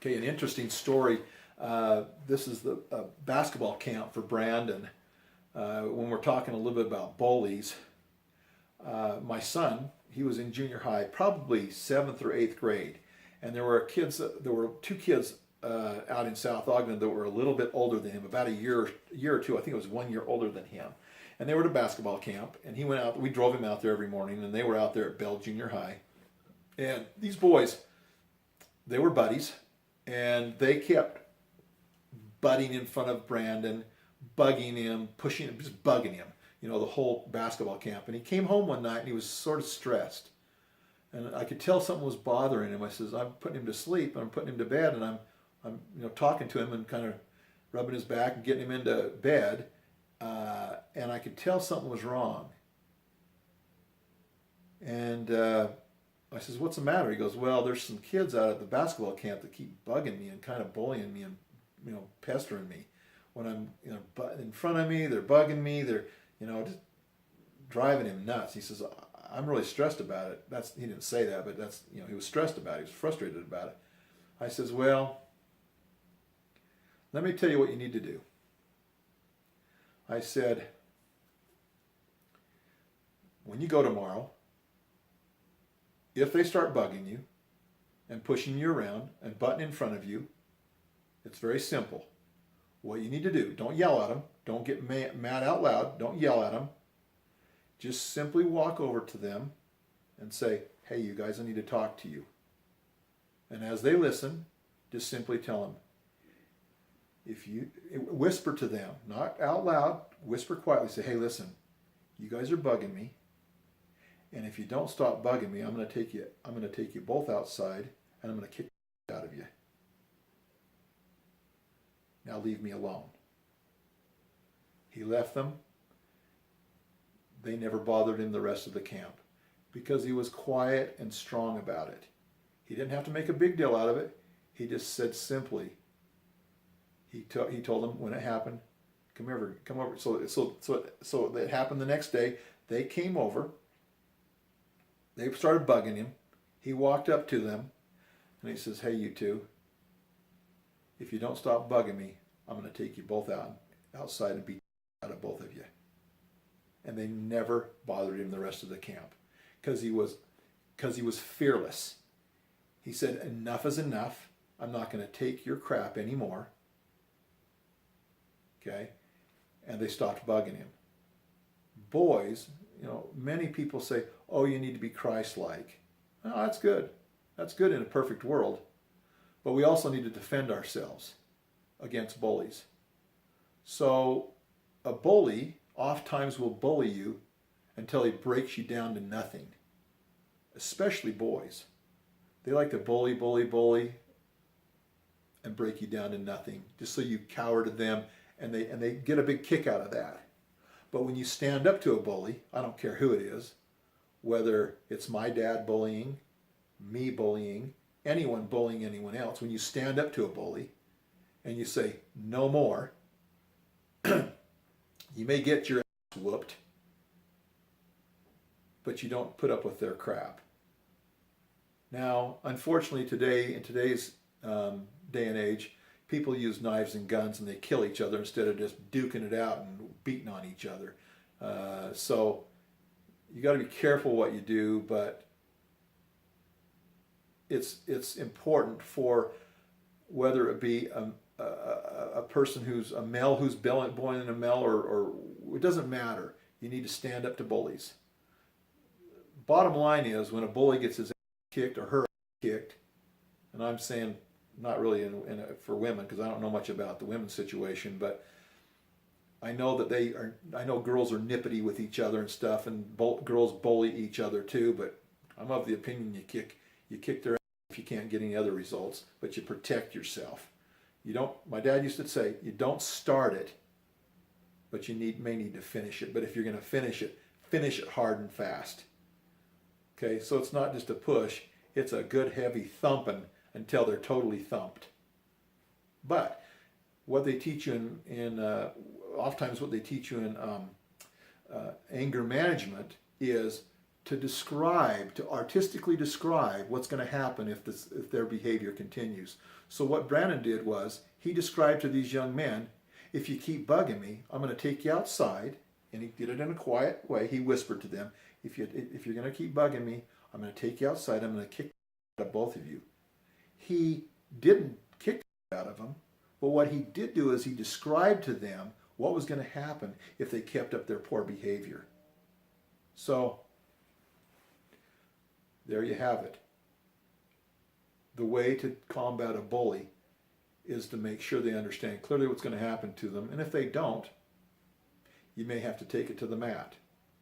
Okay, an interesting story. This is the basketball camp for Brandon. When we're talking a little bit about bullies, my son, he was in junior high, probably 7th or 8th grade, and there were two kids out in South Ogden that were a little bit older than him, about a year or two. I think it was 1 year older than him, and they were at a basketball camp. And he went out. We drove him out there every morning, and they were out there at Bell Junior High. And these boys, they were buddies, and they kept butting in front of Brandon, bugging him, pushing him, just bugging him, the whole basketball camp. And he came home one night and he was sort of stressed. And I could tell something was bothering him. I says, I'm putting him to sleep and I'm putting him to bed, and I'm talking to him and kind of rubbing his back and getting him into bed. And I could tell something was wrong. And I says, what's the matter? He goes, well, there's some kids out at the basketball camp that keep bugging me and kind of bullying me and pestering me. When I'm in front of me, they're bugging me. They're just driving him nuts. He says, I'm really stressed about it. He didn't say that, but that's he was stressed about it. He was frustrated about it. I says, well, let me tell you what you need to do. I said, when you go tomorrow, if they start bugging you and pushing you around and butting in front of you, it's very simple. What you need to do, don't yell at them. Don't get mad out loud. Don't yell at them. Just simply walk over to them and say, hey, you guys, I need to talk to you. And as they listen, just simply tell them, whisper to them, not out loud, whisper quietly, say, hey, listen, you guys are bugging me. And if you don't stop bugging me, I'm going to take you both outside, and I'm going to kick the out of you. Now leave me alone. He left them. They never bothered him the rest of the camp because he was quiet and strong about it. He didn't have to make a big deal out of it. He just said simply, he told them when it happened, come over. So it happened the next day. They came over. They started bugging him. He walked up to them and he says, hey, you two, if you don't stop bugging me, I'm going to take you both outside and beat out of both of you. And they never bothered him the rest of the camp because he was fearless. He said, enough is enough. I'm not going to take your crap anymore. Okay? And they stopped bugging him. Boys, many people say, oh, you need to be Christ-like. Oh, that's good. That's good in a perfect world. But we also need to defend ourselves against bullies. So a bully oftentimes will bully you until he breaks you down to nothing, especially boys. They like to bully, and break you down to nothing, just so you cower to them, and they get a big kick out of that. But when you stand up to a bully, I don't care who it is, whether it's my dad bullying, me bullying, anyone bullying anyone else, when you stand up to a bully and you say, no more, you may get your ass whooped, but you don't put up with their crap. Now, unfortunately today, in today's day and age, people use knives and guns and they kill each other instead of just duking it out and beating on each other. So you got to be careful what you do, but it's important for whether it be a person who's a male who's bullying a male, or it doesn't matter. You need to stand up to bullies. Bottom line is, when a bully gets his ass kicked or her ass kicked, and I'm saying not really for women because I don't know much about the women's situation, but I know that I know girls are nippity with each other and stuff, and girls bully each other too, but I'm of the opinion you kick their ass if you can't get any other results, but you protect yourself. My dad used to say, you don't start it, but you may need to finish it. But if you're going to finish it hard and fast. Okay, so it's not just a push, it's a good heavy thumping until they're totally thumped. But what they teach you oftentimes what they teach you in anger management is to describe, to artistically describe what's going to happen if their behavior continues. So what Brandon did was he described to these young men, if you keep bugging me, I'm going to take you outside. And he did it in a quiet way. He whispered to them, if you're going to keep bugging me, I'm going to take you outside. I'm going to kick out of both of you. He didn't kick out of them, but what he did do is he described to them what was going to happen if they kept up their poor behavior. So there you have it. The way to combat a bully is to make sure they understand clearly what's going to happen to them. And if they don't, you may have to take it to the mat.